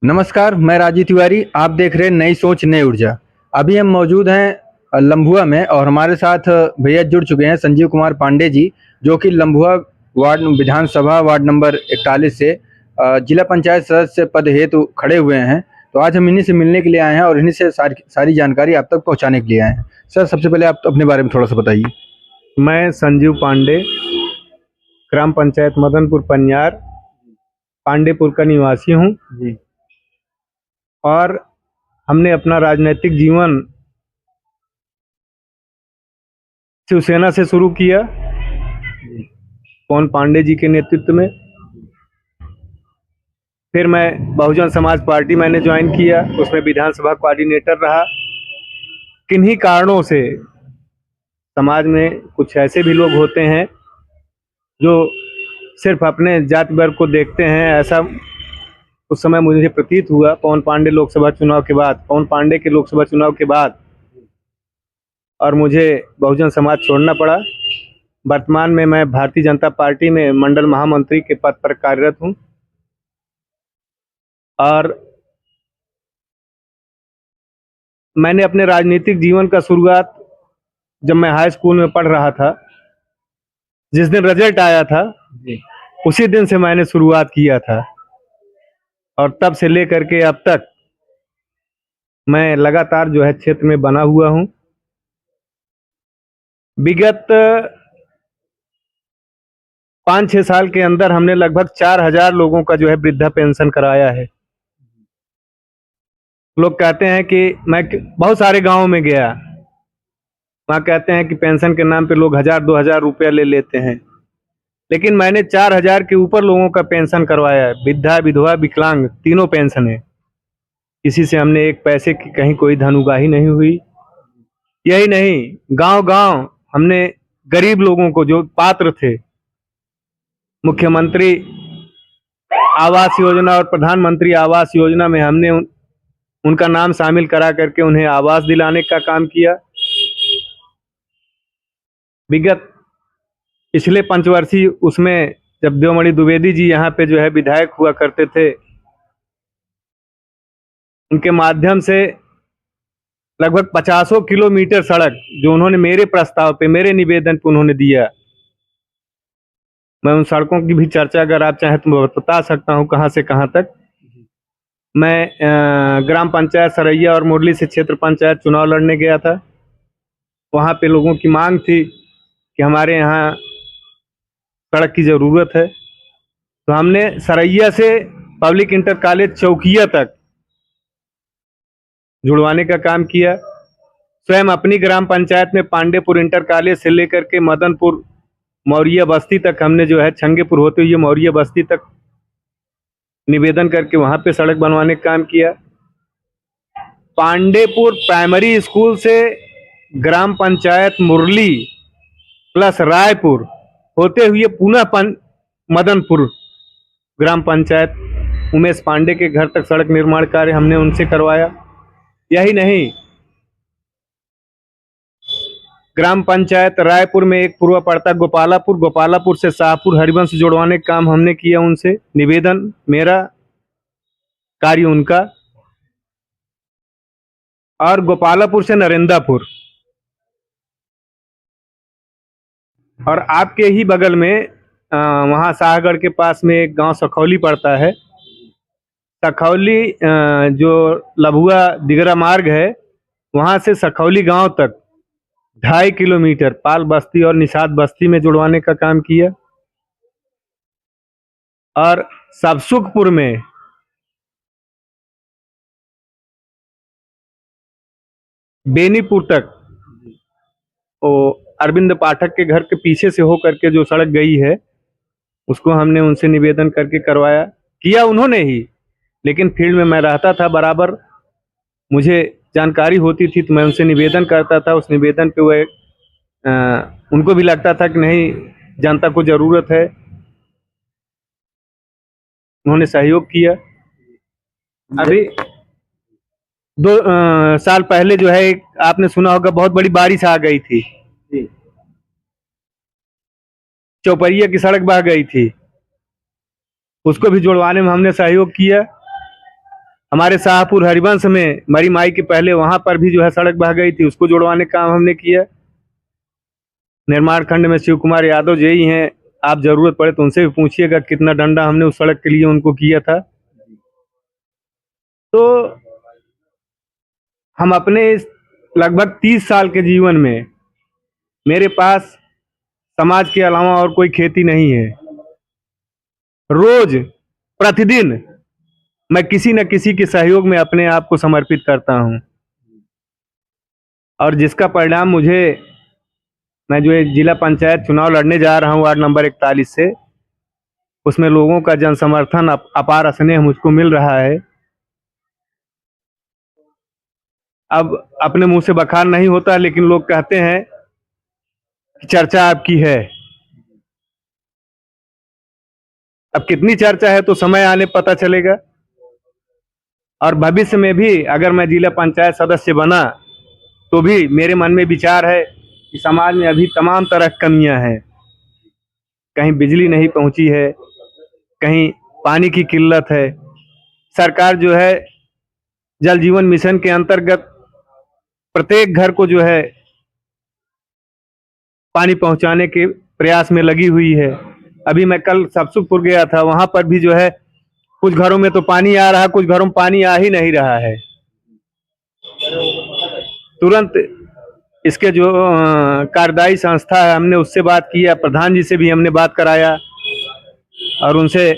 नमस्कार, मैं राजीव तिवारी। आप देख रहे हैं नई सोच नई ऊर्जा। अभी हम मौजूद हैं लम्भुआ में और हमारे साथ भैया जुड़ चुके हैं संजीव कुमार पांडे जी, जो कि लम्भुआ वार्ड विधानसभा वार्ड नंबर 41 से जिला पंचायत सदस्य पद हेतु खड़े हुए हैं। तो आज हम इन्हीं से मिलने के लिए आए हैं और इन्हीं से सारी सारी जानकारी आप तक पहुंचाने के लिए आए हैं। सर, सबसे पहले आप अपने बारे में थोड़ा सा बताइए। मैं संजीव पांडे, ग्राम पंचायत मदनपुर पनियार, पांडेपुर का निवासी हूं। जी। और हमने अपना राजनीतिक जीवन शिवसेना से शुरू किया, पवन पांडे जी के नेतृत्व में। फिर मैं बहुजन समाज पार्टी मैंने ज्वाइन किया, उसमें विधानसभा कोऑर्डिनेटर रहा। किन्हीं कारणों से समाज में कुछ ऐसे भी लोग होते हैं जो सिर्फ अपने जाति वर्ग को देखते हैं, ऐसा उस समय मुझे प्रतीत हुआ। पवन पांडे लोकसभा चुनाव के बाद, पवन पांडे के लोकसभा चुनाव के बाद, और मुझे बहुजन समाज छोड़ना पड़ा। वर्तमान में मैं भारतीय जनता पार्टी में मंडल महामंत्री के पद पर कार्यरत हूं। और मैंने अपने राजनीतिक जीवन का शुरुआत जब मैं हाई स्कूल में पढ़ रहा था, जिस दिन रिजल्ट आया था जी। उसी दिन से मैंने शुरुआत किया था। और तब से लेकर के अब तक मैं लगातार जो है क्षेत्र में बना हुआ हूं। विगत 5-6 साल के अंदर हमने लगभग 4,000 लोगों का जो है वृद्धा पेंशन कराया है। लोग कहते हैं कि मैं बहुत सारे गांवों में गया, वहाँ कहते हैं कि पेंशन के नाम पे लोग 1,000-2,000 रुपया ले लेते हैं, लेकिन मैंने 4,000 के ऊपर लोगों का पेंशन करवाया है। वृद्धा, विधवा, विकलांग, तीनों पेंशन है। किसी से हमने एक पैसे की कहीं कोई धन नहीं हुई। यही नहीं, गांव गांव हमने गरीब लोगों को जो पात्र थे, मुख्यमंत्री आवास योजना और प्रधानमंत्री आवास योजना में हमने उनका नाम शामिल करा करके उन्हें आवास दिलाने का काम किया। विगत पिछले पंचवर्षीय उसमें जब देवमणि द्विवेदी जी यहाँ पे जो है विधायक हुआ करते थे, उनके माध्यम से लगभग 50 किलोमीटर सड़क जो उन्होंने मेरे प्रस्ताव पे, मेरे निवेदन पे उन्होंने दिया। मैं उन सड़कों की भी चर्चा अगर आप चाहें तो मैं बता सकता हूँ कहाँ से कहाँ तक। मैं ग्राम पंचायत सरैया और मुरली से क्षेत्र पंचायत चुनाव लड़ने गया था। वहाँ पे लोगों की मांग थी कि हमारे यहाँ सड़क की ज़रूरत है, तो हमने सरैया से पब्लिक इंटर कॉलेज चौकिया तक जुड़वाने का काम किया। स्वयं अपनी ग्राम पंचायत में पांडेपुर इंटर कॉलेज से लेकर के मदनपुर मौर्य बस्ती तक हमने जो है छंगेपुर होते हुए मौर्य बस्ती तक निवेदन करके वहां पे सड़क बनवाने का काम किया। पांडेपुर प्राइमरी स्कूल से ग्राम पंचायत मुरली प्लस रायपुर होते हुए पुनः मदनपुर ग्राम पंचायत उमेश पांडे के घर तक सड़क निर्माण कार्य हमने उनसे करवाया। यही नहीं, ग्राम पंचायत रायपुर में एक पूर्व पड़ता गोपालापुर, गोपालापुर से शाहपुर हरिवंश जोड़वाने का काम हमने किया उनसे। निवेदन मेरा, कार्य उनका। और गोपालापुर से नरेंद्रपुर, और आपके ही बगल में वहाँ शाहगढ़ के पास में एक गांव सखौली पड़ता है। सखौली जो लभुआ दिगरा मार्ग है, वहाँ से सखौली गांव तक 2.5 किलोमीटर पाल बस्ती और निषाद बस्ती में जुड़वाने का काम किया। और सबसुखपुर में बेनीपुर तक, वो अरविंद पाठक के घर के पीछे से हो करके जो सड़क गई है, उसको हमने उनसे निवेदन करके करवाया। किया उन्होंने ही, लेकिन फील्ड में मैं रहता था बराबर, मुझे जानकारी होती थी तो मैं उनसे निवेदन करता था। उस निवेदन पे वह उनको भी लगता था कि नहीं, जनता को ज़रूरत है, उन्होंने सहयोग किया। अभी 2 साल पहले जो है एक आपने सुना होगा बहुत बड़ी बारिश आ गई थी, चौपरिया की सड़क बह गई थी, उसको भी जुड़वाने में हमने सहयोग किया। हमारे शाहपुर हरिवंश में मरी माई के पहले वहां पर भी जो है सड़क बह गई थी, उसको जुड़वाने का काम हमने किया। निर्माण खंड में शिव कुमार यादव जेई हैं, आप जरूरत पड़े तो उनसे भी पूछिएगा कितना डंडा हमने उस सड़क के लिए उनको किया था। तो हम अपने इस लगभग 30 साल के जीवन में मेरे पास समाज के अलावा और कोई खेती नहीं है। रोज प्रतिदिन मैं किसी न किसी के सहयोग में अपने आप को समर्पित करता हूं, और जिसका परिणाम मुझे, मैं जो एक जिला पंचायत चुनाव लड़ने जा रहा हूं वार्ड नंबर 41 से, उसमें लोगों का जन समर्थन अपार स्नेह मुझको मिल रहा है। अब अपने मुंह से बखान नहीं होता, लेकिन लोग कहते हैं कि चर्चा आपकी है। अब कितनी चर्चा है तो समय आने पता चलेगा। और भविष्य में भी अगर मैं जिला पंचायत सदस्य बना तो भी मेरे मन में विचार है कि समाज में अभी तमाम तरह की कमियां हैं। कहीं बिजली नहीं पहुंची है, कहीं पानी की किल्लत है। सरकार जो है जल जीवन मिशन के अंतर्गत प्रत्येक घर को जो है पानी पहुंचाने के प्रयास में लगी हुई है। अभी मैं कल सबसुखपुर गया था, वहां पर भी जो है कुछ घरों में तो पानी आ रहा है, कुछ घरों में पानी आ ही नहीं रहा है। तुरंत इसके जो कार्यदायी संस्था है, हमने उससे बात किया, प्रधान जी से भी हमने बात कराया और उनसे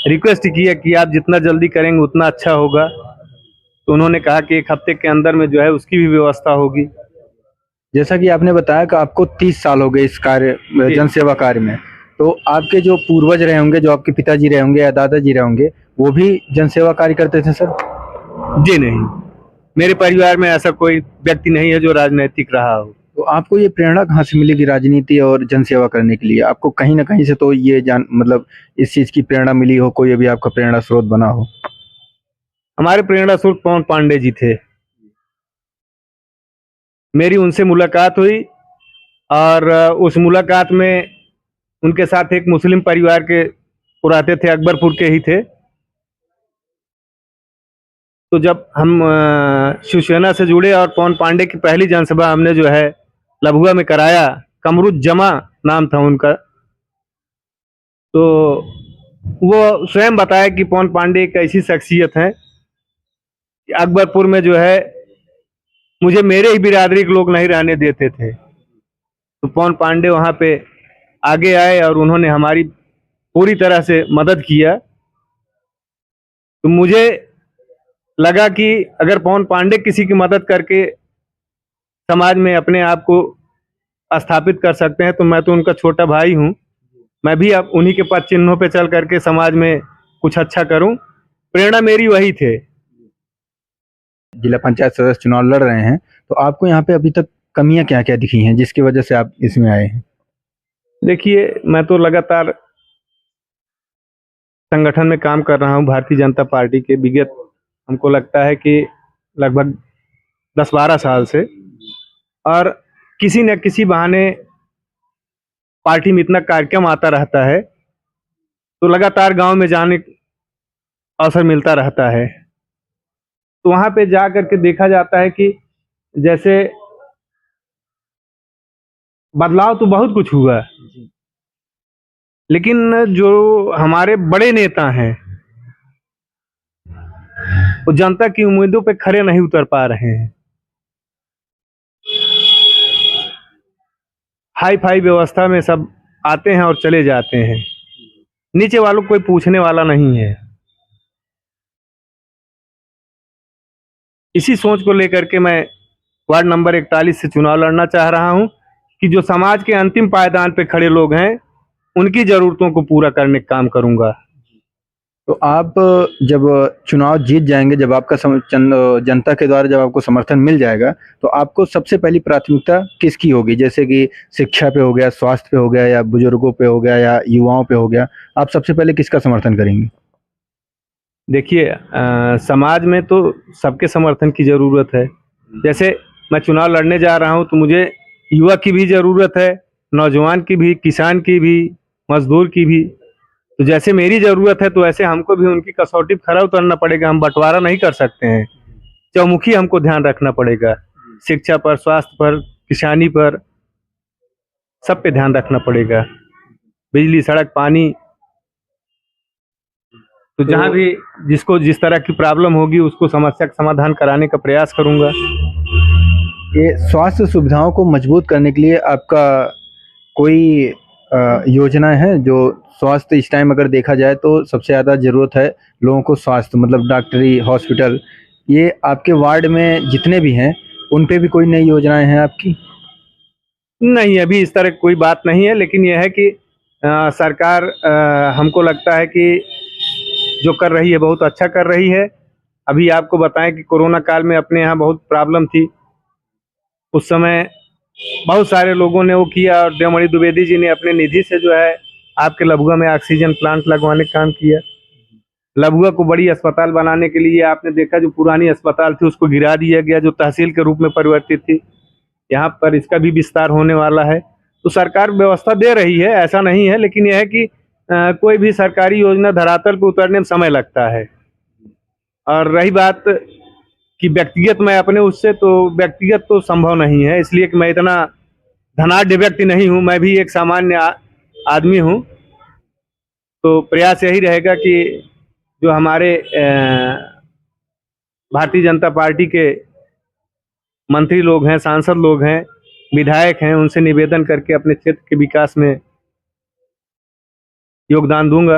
रिक्वेस्ट किया कि आप जितना जल्दी करेंगे उतना अच्छा होगा। तो उन्होंने कहा कि 1 हफ्ते के अंदर में जो है उसकी भी व्यवस्था होगी। जैसा कि आपने बताया कि आपको 30 साल हो गए इस कार्य जनसेवा कार्य में, तो आपके जो पूर्वज रहे होंगे, जो आपके पिताजी रहे होंगे या दादाजी रहे होंगे, वो भी जनसेवा कार्य करते थे सर? जी नहीं, मेरे परिवार में ऐसा कोई व्यक्ति नहीं है जो राजनीतिक रहा हो। तो आपको ये प्रेरणा कहाँ से मिली कि राजनीति और जनसेवा करने के लिए? आपको कहीं ना कहीं से तो ये जान मतलब इस चीज की प्रेरणा मिली हो, कोई अभी आपका प्रेरणा स्रोत बना हो? हमारे प्रेरणा स्रोत पवन पांडे जी थे। मेरी उनसे मुलाकात हुई और उस मुलाकात में उनके साथ एक मुस्लिम परिवार के वो रहते थे, अकबरपुर के ही थे। तो जब हम शिवसेना से जुड़े और पवन पांडे की पहली जनसभा हमने जो है लभुआ में कराया, कमरुज्जमा नाम था उनका। तो वो स्वयं बताया कि पवन पांडे एक ऐसी शख्सियत है कि अकबरपुर में जो है मुझे मेरे ही बिरादरी के लोग नहीं रहने देते थे। तो पवन पांडे वहां पे आगे आए और उन्होंने हमारी पूरी तरह से मदद किया। तो मुझे लगा कि अगर पवन पांडे किसी की मदद करके समाज में अपने आप को स्थापित कर सकते हैं, तो मैं तो उनका छोटा भाई हूं। मैं भी अब उन्हीं के पद चिन्हों पे चल करके समाज में कुछ अच्छा करूं। प्रेरणा मेरी वही थे। जिला पंचायत सदस्य चुनाव लड़ रहे हैं, तो आपको यहाँ पे अभी तक कमियां क्या क्या दिखी हैं जिसकी वजह से आप इसमें आए हैं? देखिए, मैं तो लगातार संगठन में काम कर रहा हूं भारतीय जनता पार्टी के, विगत हमको लगता है कि लगभग 10-12 साल से। और किसी न किसी बहाने पार्टी में इतना कार्यक्रम आता रहता है तो लगातार गांव में जाने का अवसर मिलता रहता है। तो वहां पे जा करके देखा जाता है कि जैसे बदलाव तो बहुत कुछ हुआ, लेकिन जो हमारे बड़े नेता हैं वो जनता की उम्मीदों पे खरे नहीं उतर पा रहे हैं। हाई फाई व्यवस्था में सब आते हैं और चले जाते हैं, नीचे वालों को कोई पूछने वाला नहीं है। इसी सोच को लेकर के मैं वार्ड नंबर 41 से चुनाव लड़ना चाह रहा हूं कि जो समाज के अंतिम पायदान पे खड़े लोग हैं उनकी जरूरतों को पूरा करने का काम करूंगा। तो आप जब चुनाव जीत जाएंगे, जब आपका जनता के द्वारा जब आपको समर्थन मिल जाएगा, तो आपको सबसे पहली प्राथमिकता किसकी होगी? जैसे कि शिक्षा पे हो गया, स्वास्थ्य पे हो गया, या बुजुर्गों पे हो गया, या युवाओं पे हो गया, आप सबसे पहले किसका समर्थन करेंगे? देखिए, समाज में तो सबके समर्थन की जरूरत है। जैसे मैं चुनाव लड़ने जा रहा हूं तो मुझे युवा की भी जरूरत है, नौजवान की भी, किसान की भी, मजदूर की भी। तो जैसे मेरी जरूरत है तो ऐसे हमको भी उनकी कसौटी पर खरा उतरना पड़ेगा। हम बंटवारा नहीं कर सकते हैं, चौमुखी हमको ध्यान रखना पड़ेगा। शिक्षा पर, स्वास्थ्य पर, किसानी पर, सब पे ध्यान रखना पड़ेगा। बिजली, सड़क, पानी, तो जहाँ भी जिसको जिस तरह की प्रॉब्लम होगी उसको समस्या का समाधान कराने का प्रयास करूंगा। ये स्वास्थ्य सुविधाओं को मजबूत करने के लिए आपका कोई योजना है? जो स्वास्थ्य इस टाइम अगर देखा जाए तो सबसे ज़्यादा ज़रूरत है लोगों को स्वास्थ्य, मतलब डॉक्टरी, हॉस्पिटल। ये आपके वार्ड में जितने भी हैं उन पे भी कोई नई योजनाएं हैं आपकी? नहीं, अभी इस तरह की कोई बात नहीं है, लेकिन यह है कि सरकार हमको लगता है कि जो कर रही है बहुत अच्छा कर रही है। अभी आपको बताएं कि कोरोना काल में अपने यहाँ बहुत प्रॉब्लम थी। उस समय बहुत सारे लोगों ने वो किया और देवमणि द्विवेदी जी ने अपने निधि से जो है आपके लभुआ में ऑक्सीजन प्लांट लगवाने का काम किया। लभुआ को बड़ी अस्पताल बनाने के लिए आपने देखा जो पुरानी अस्पताल थी उसको गिरा दिया गया, जो तहसील के रूप में परिवर्तित थी। यहाँ पर इसका भी विस्तार होने वाला है। तो सरकार व्यवस्था दे रही है, ऐसा नहीं है, लेकिन यह है कि कोई भी सरकारी योजना धरातल पर उतरने में समय लगता है। और रही बात कि व्यक्तिगत मैं अपने उससे, तो व्यक्तिगत तो संभव नहीं है, इसलिए कि मैं इतना धनाढ्य व्यक्ति नहीं हूँ, मैं भी एक सामान्य आदमी हूँ। तो प्रयास यही रहेगा कि जो हमारे भारतीय जनता पार्टी के मंत्री लोग हैं, सांसद लोग हैं, विधायक हैं, उनसे निवेदन करके अपने क्षेत्र के विकास में योगदान दूंगा।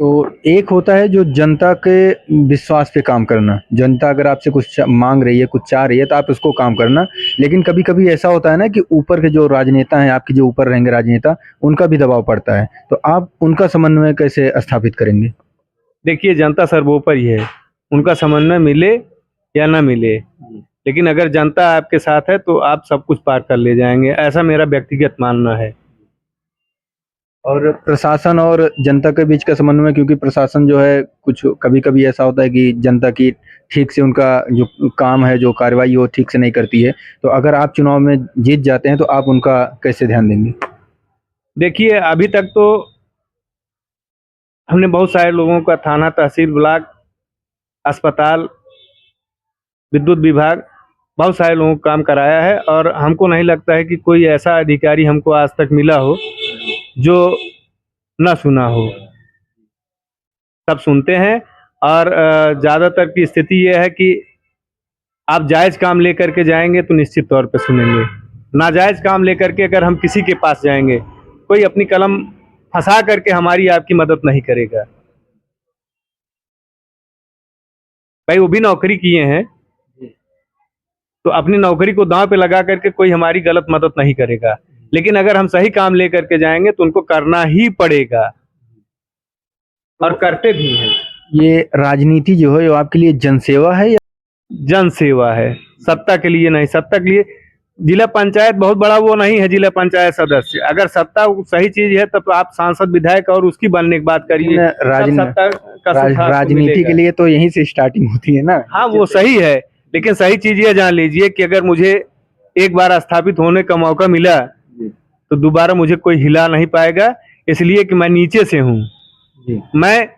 तो एक होता है जो जनता के विश्वास पे काम करना, जनता अगर आपसे कुछ मांग रही है, कुछ चाह रही है तो आप उसको काम करना। लेकिन कभी कभी ऐसा होता है ना कि ऊपर के जो राजनेता हैं, आपके जो ऊपर रहेंगे राजनेता, उनका भी दबाव पड़ता है, तो आप उनका समन्वय कैसे स्थापित करेंगे? देखिए, जनता सर्वोपरि है, उनका समन्वय मिले या ना मिले, लेकिन अगर जनता आपके साथ है तो आप सब कुछ पार कर ले जाएंगे, ऐसा मेरा व्यक्तिगत मानना है। और प्रशासन और जनता के बीच का समन्वय, क्योंकि प्रशासन जो है कुछ कभी कभी ऐसा होता है कि जनता की ठीक से उनका जो काम है, जो कार्रवाई वो ठीक से नहीं करती है, तो अगर आप चुनाव में जीत जाते हैं तो आप उनका कैसे ध्यान देंगे? देखिए, अभी तक तो हमने बहुत सारे लोगों का थाना, तहसील, ब्लॉक, अस्पताल, विद्युत विभाग, बहुत सारे लोगों को काम कराया है और हमको नहीं लगता है कि कोई ऐसा अधिकारी हमको आज तक मिला हो जो ना सुना हो। सब सुनते हैं और ज़्यादातर की स्थिति ये है कि आप जायज़ काम लेकर के जाएंगे तो निश्चित तौर पे सुनेंगे। नाजायज़ काम लेकर के अगर हम किसी के पास जाएंगे, कोई अपनी कलम फंसा करके हमारी आपकी मदद नहीं करेगा। भाई वो भी नौकरी किए हैं, तो अपनी नौकरी को दांव पे लगा करके कोई हमारी गलत मदद नहीं करेगा। लेकिन अगर हम सही काम लेकर के जाएंगे तो उनको करना ही पड़ेगा और करते भी हैं। ये राजनीति जो है वो आपके लिए जनसेवा है या? जन सेवा है, सत्ता के लिए नहीं। सत्ता के लिए जिला पंचायत बहुत बड़ा वो नहीं है, जिला पंचायत सदस्य। अगर सत्ता सही चीज है तब तो आप सांसद, विधायक और उसकी बनने की बात करिए। राजनीति के लिए तो यहीं से स्टार्टिंग होती है ना। हाँ, वो सही है, लेकिन सही चीज ये जान लीजिए कि अगर मुझे एक बार स्थापित होने का मौका मिला तो दोबारा मुझे कोई हिला नहीं पाएगा, इसलिए कि मैं नीचे से हूँ। मैं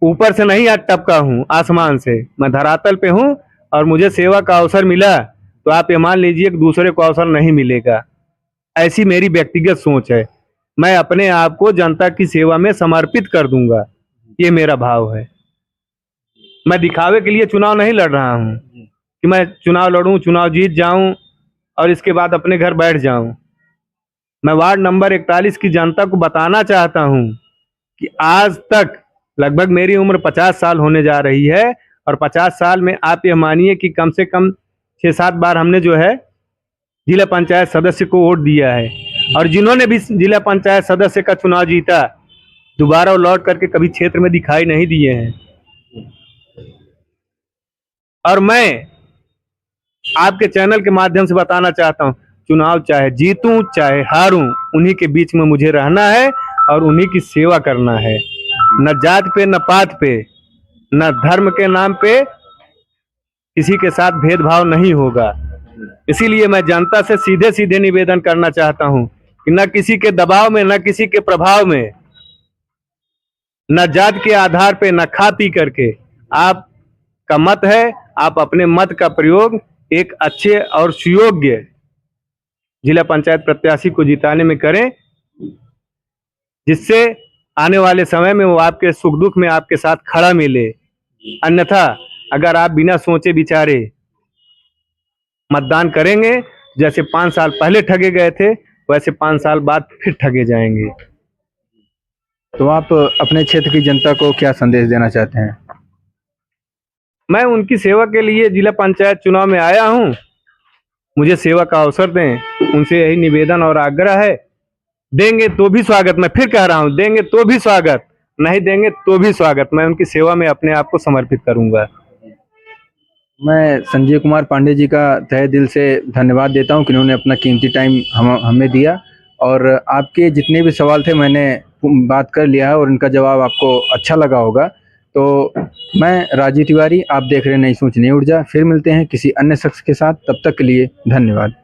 ऊपर से नहीं आज टपका हूँ आसमान से, मैं धरातल पे हूँ और मुझे सेवा का अवसर मिला तो आप ये मान लीजिए कि दूसरे को अवसर नहीं मिलेगा। ऐसी मेरी व्यक्तिगत सोच है। मैं अपने आप को जनता की सेवा में समर्पित कर दूंगा, ये मेरा भाव है। मैं दिखावे के लिए चुनाव नहीं लड़ रहा हूँ कि मैं चुनाव लड़ूं, चुनाव जीत जाऊं और इसके बाद अपने घर बैठ जाऊं। मैं वार्ड नंबर 41 की जनता को बताना चाहता हूं कि आज तक लगभग मेरी उम्र 50 साल होने जा रही है और 50 साल में आप ये मानिए कि कम से कम 6-7 बार हमने जो है जिला पंचायत सदस्य को वोट दिया है और जिन्होंने भी जिला पंचायत सदस्य का चुनाव जीता दोबारा लौट करके कभी क्षेत्र में दिखाई नहीं दिए हैं। और मैं आपके चैनल के माध्यम से बताना चाहता हूं, चुनाव चाहे जीतूं चाहे हारूं, उन्हीं के बीच में मुझे रहना है और उन्हीं की सेवा करना है। न जात पे, न पात पे, न धर्म के नाम पे किसी के साथ भेदभाव नहीं होगा। इसीलिए मैं जनता से सीधे सीधे निवेदन करना चाहता हूं कि न किसी के दबाव में, न किसी के प्रभाव में न जात के आधार पे, न खा पी करके। आपका मत है, आप अपने मत का प्रयोग एक अच्छे और सुयोग्य जिला पंचायत प्रत्याशी को जिताने में करें, जिससे आने वाले समय में वो आपके सुख दुख में आपके साथ खड़ा मिले। अन्यथा अगर आप बिना सोचे विचारे मतदान करेंगे, जैसे 5 साल पहले ठगे गए थे, वैसे 5 साल बाद फिर ठगे जाएंगे। तो आप अपने क्षेत्र की जनता को क्या संदेश देना चाहते हैं? मैं उनकी सेवा के लिए जिला पंचायत चुनाव में आया हूं, मुझे सेवा का अवसर दें, उनसे यही निवेदन और आग्रह है। देंगे तो भी स्वागत, मैं फिर कह रहा हूं, देंगे तो भी स्वागत, नहीं देंगे तो भी स्वागत। मैं उनकी सेवा में अपने आप को समर्पित करूंगा। मैं संजीव कुमार पांडे जी का तहे दिल से धन्यवाद देता हूं कि उन्होंने अपना कीमती टाइम हमें दिया, और आपके जितने भी सवाल थे मैंने बात कर लिया है और इनका जवाब आपको अच्छा लगा होगा। तो मैं राजीव तिवारी, आप देख रहे हैं नई सोच नई ऊर्जा। फिर मिलते हैं किसी अन्य शख्स के साथ, तब तक के लिए धन्यवाद।